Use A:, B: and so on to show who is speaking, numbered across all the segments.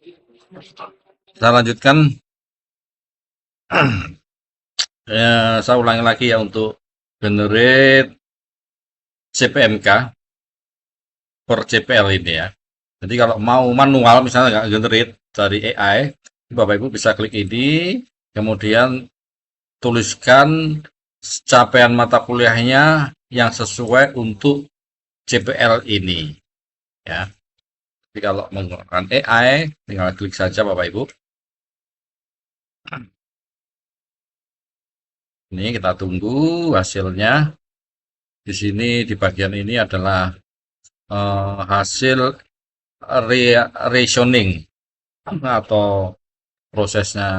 A: Kita lanjutkan. Saya ulangi lagi ya untuk generate CPMK per CPL ini ya. Jadi kalau mau manual misalnya nggak generate dari AI, Bapak Ibu bisa klik ini, kemudian tuliskan capaian mata kuliahnya yang sesuai untuk CPL ini ya. Jadi kalau menggunakan AI, tinggal klik saja Bapak Ibu. Ini kita tunggu hasilnya. Di sini di bagian ini adalah hasil reasoning atau prosesnya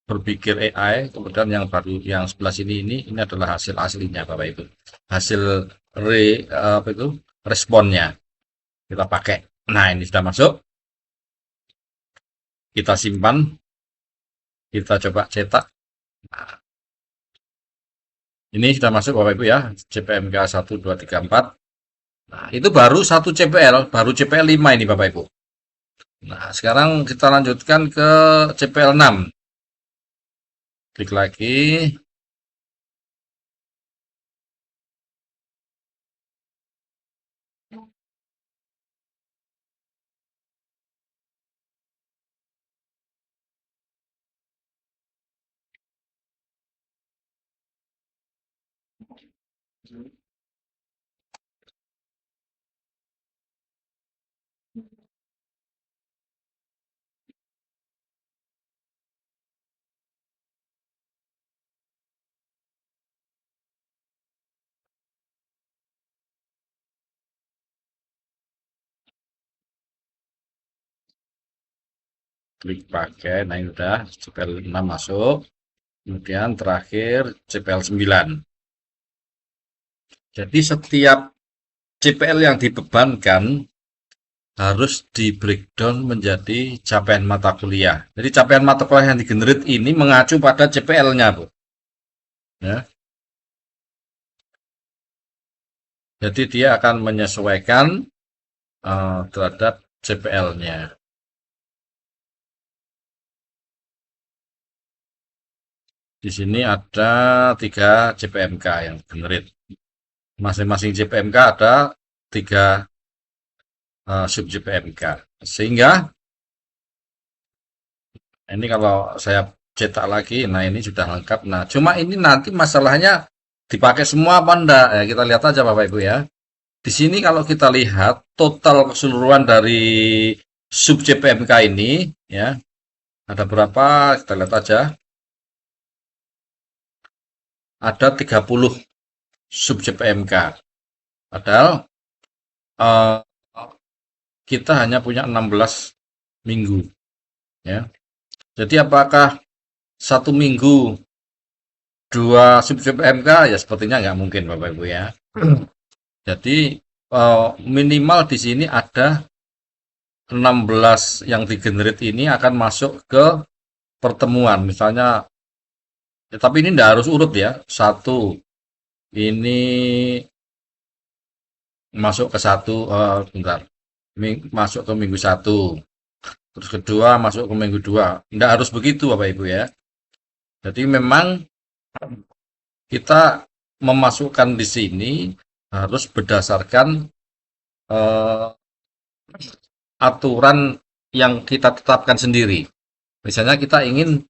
A: berpikir AI. Kemudian yang baru yang sebelah sini ini adalah hasil aslinya Bapak Ibu. Hasil apa itu responnya kita pakai. Nah, ini sudah masuk. Kita simpan. Kita coba cetak. Nah, ini sudah masuk Bapak Ibu ya. CPMK 1 2 3 4. Nah, itu baru satu CPL, baru CPL 5 ini Bapak Ibu. Nah, sekarang kita lanjutkan ke CPL 6. Klik lagi. Klik pakai. Nah, ini udah CPL 6 masuk. Kemudian terakhir CPL 9. Jadi setiap CPL yang dibebankan harus di breakdown menjadi capaian mata kuliah. Jadi capaian mata kuliah yang digenerate ini mengacu pada CPL-nya, Bu. Ya. Jadi dia akan menyesuaikan terhadap CPL-nya. Di sini ada 3 CPMK yang generate. Masing-masing CPMK ada 3 sub CPMK. Sehingga ini kalau saya cetak lagi, nah ini sudah lengkap. Nah, cuma ini nanti masalahnya dipakai semua apa enggak? Ya, kita lihat aja Bapak Ibu ya. Di sini kalau kita lihat total keseluruhan dari sub CPMK ini ya, ada berapa? Kita lihat aja. Ada 30 sub CPMK. Padahal eh, kita hanya punya 16 minggu ya. Jadi apakah satu minggu 2 sub CPMK? Ya sepertinya nggak mungkin Bapak Ibu ya. Jadi minimal di sini ada 16 yang digenerate ini akan masuk ke pertemuan. Misalnya, ya, tapi ini tidak harus urut ya. Satu, ini masuk ke satu, bentar, masuk ke minggu satu. Terus kedua masuk ke minggu dua. Tidak harus begitu Bapak Ibu ya. Jadi memang kita memasukkan di sini harus berdasarkan eh, aturan yang kita tetapkan sendiri. Misalnya kita ingin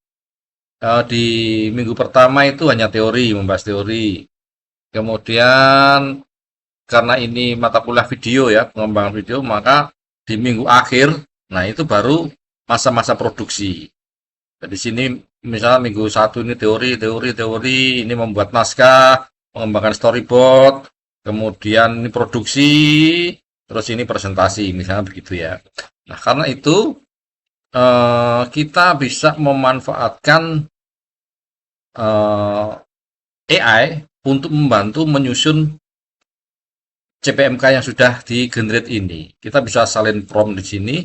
A: di minggu pertama itu hanya teori, membahas teori. Kemudian karena ini mata kuliah video ya, pengembangan video, maka di minggu akhir, nah itu baru masa-masa produksi. Di sini misalnya minggu satu ini teori, teori, teori, ini membuat naskah, mengembangkan storyboard, kemudian ini produksi, terus ini presentasi, misalnya begitu ya. Nah, karena itu kita bisa memanfaatkan AI untuk membantu menyusun CPMK yang sudah di-generate ini. Kita bisa salin prompt di sini,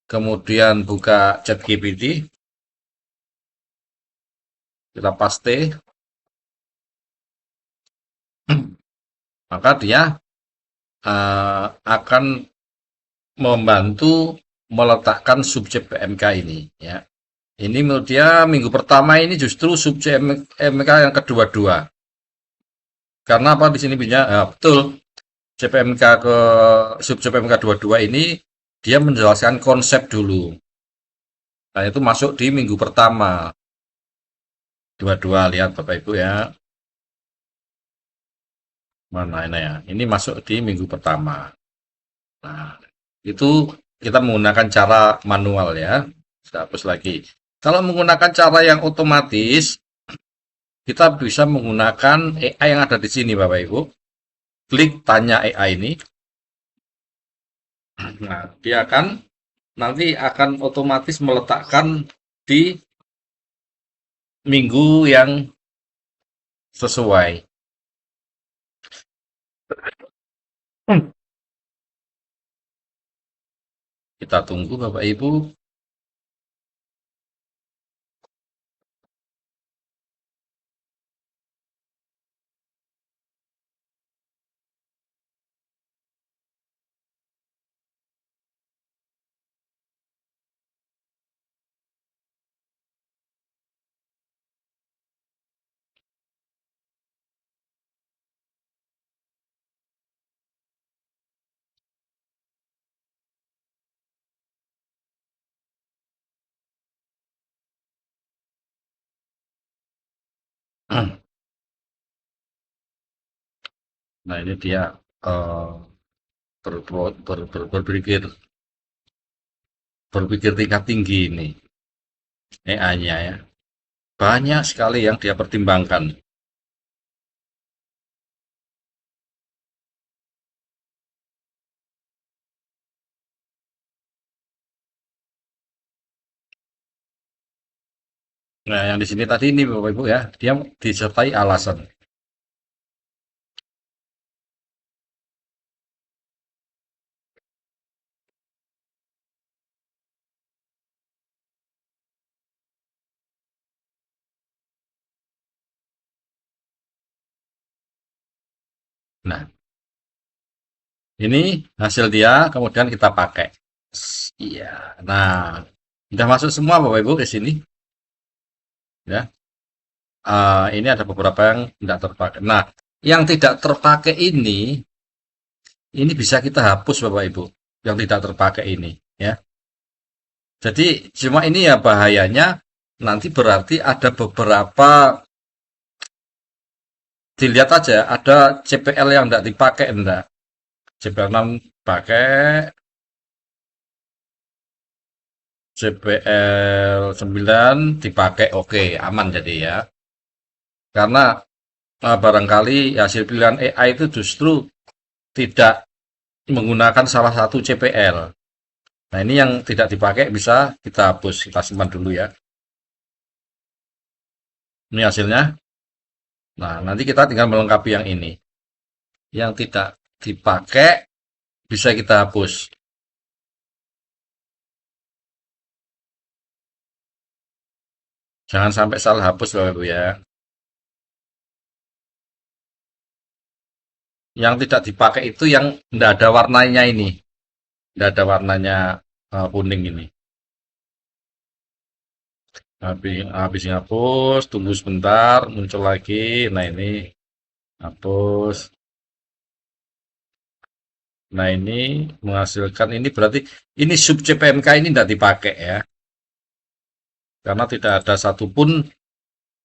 A: kemudian buka ChatGPT, kita paste, maka dia akan membantu meletakkan subjek PMK ini ya. Ini menurut dia minggu pertama ini justru subjek PMK yang kedua-dua. Karena apa di sini punya? Ya, betul. CPMK ke subjek PMK 22 ini dia menjelaskan konsep dulu. Nah, itu masuk di minggu pertama. Dua-dua lihat Bapak Ibu ya. Mana ini ya? Ini masuk di minggu pertama. Nah, itu kita menggunakan cara manual ya. Saya hapus lagi. Kalau menggunakan cara yang otomatis, kita bisa menggunakan AI yang ada di sini Bapak Ibu. Klik tanya AI ini. Nah, dia akan nanti akan otomatis meletakkan di minggu yang sesuai. Kita tunggu Bapak Ibu. Nah, ini dia eh, berpikir tingkat tinggi ini AI-nya ya. Banyak sekali yang dia pertimbangkan. Nah, yang di sini tadi ini Bapak Ibu ya, dia disertai alasan. Nah, ini hasil dia, kemudian kita pakai. Iya. Nah, sudah masuk semua Bapak Ibu ke sini ya. Ini ada beberapa yang tidak terpakai. Nah, yang tidak terpakai ini bisa kita hapus Bapak Ibu. Yang tidak terpakai ini ya. Jadi cuma ini ya bahayanya nanti berarti ada beberapa dilihat aja ada CPL yang tidak dipakai enggak. CPL 6 pakai, CPL 9 dipakai oke, aman jadi ya. Karena barangkali hasil pilihan AI itu justru tidak menggunakan salah satu CPL. Nah, ini yang tidak dipakai bisa kita hapus, kita simpan dulu ya. Ini hasilnya. Nah, nanti kita tinggal melengkapi yang ini. Yang tidak dipakai bisa kita hapus. Jangan sampai salah hapus Bapak Ibu ya. Yang tidak dipakai itu yang tidak ada warnanya ini. Tidak ada warnanya kuning ini. Habis hapus, tunggu sebentar, muncul lagi. Nah, ini hapus. Nah, ini menghasilkan ini berarti ini sub CPMK ini tidak dipakai ya. Karena tidak ada satupun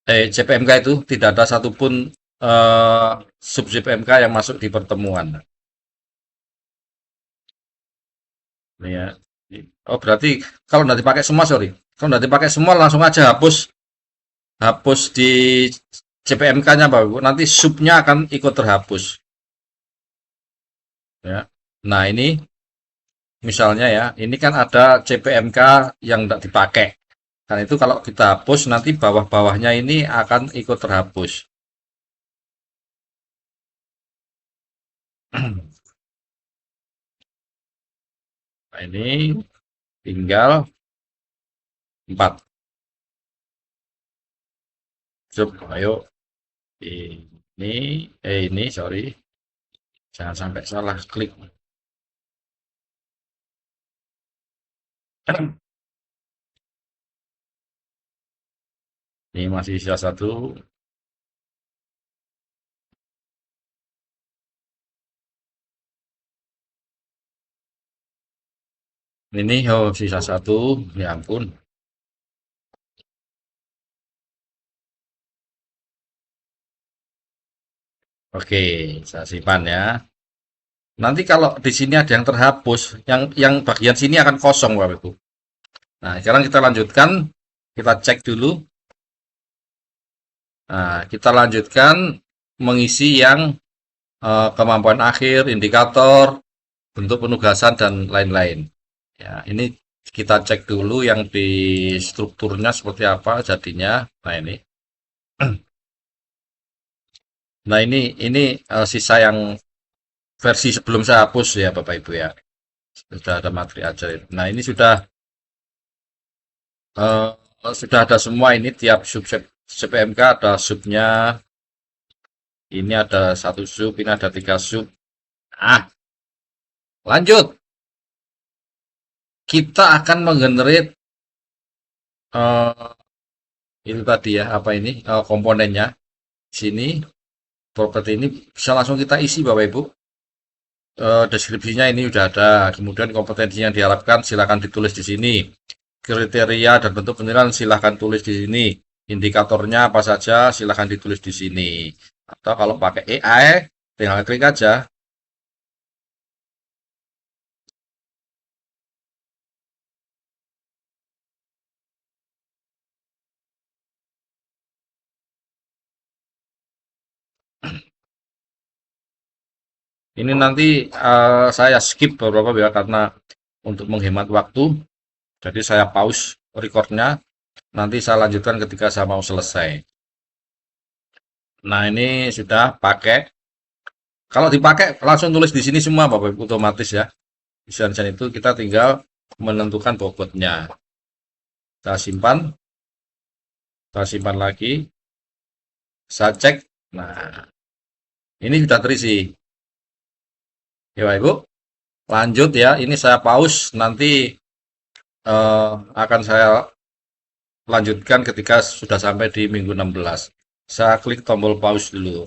A: CPMK itu tidak ada satupun sub CPMK yang masuk di pertemuan. Ini ya. Oh, berarti kalau tidak dipakai semua, sorry. Kalau tidak dipakai semua langsung aja hapus hapus di CPMK-nya Pak Ibu. Nanti subnya akan ikut terhapus. Ya. Nah, ini misalnya ya, ini kan ada CPMK yang tidak dipakai. Karena itu kalau kita hapus nanti bawah-bawahnya ini akan ikut terhapus. Nah, ini tinggal 4. Sub, ayo ini sorry, jangan sampai salah klik. Ini masih sisa satu. Ini oh sisa satu. Ya ampun. Oke, saya simpan ya. Nanti kalau di sini ada yang terhapus, yang bagian sini akan kosong, Bapak Ibu. Nah, sekarang kita lanjutkan. Kita cek dulu. Nah, kita lanjutkan mengisi yang kemampuan akhir, indikator, bentuk penugasan, dan lain-lain. Ya, ini kita cek dulu yang di strukturnya seperti apa jadinya. Nah, ini. Nah, ini sisa yang versi sebelum saya hapus ya, Bapak Ibu ya. Sudah ada materi ajaib. Nah, ini eh, sudah ada semua ini tiap sub CPMK ada subnya. Ini ada satu sub, ini ada 3 sub. Ah, lanjut. Kita akan menggenerate eh, itu tadi ya, apa ini komponennya. Sini properti ini bisa langsung kita isi Bapak Ibu. Deskripsinya ini sudah ada. Kemudian kompetensi yang diharapkan silakan ditulis di sini. Kriteria dan bentuk penilaian silakan tulis di sini. Indikatornya apa saja silakan ditulis di sini. Atau kalau pakai AI tinggal klik aja. Ini nanti saya skip beberapa ya karena untuk menghemat waktu. Jadi saya pause recordnya. Nanti saya lanjutkan ketika saya mau selesai. Nah, ini sudah pakai. Kalau dipakai langsung tulis di sini semua Bapak Ibu otomatis ya. Desain itu kita tinggal menentukan bobotnya. Kita simpan lagi. Saya cek. Nah, ini sudah terisi. Ya Bapak Ibu, lanjut ya. Ini saya pause. Nanti akan saya lanjutkan ketika sudah sampai di minggu 16. Saya klik tombol pause dulu.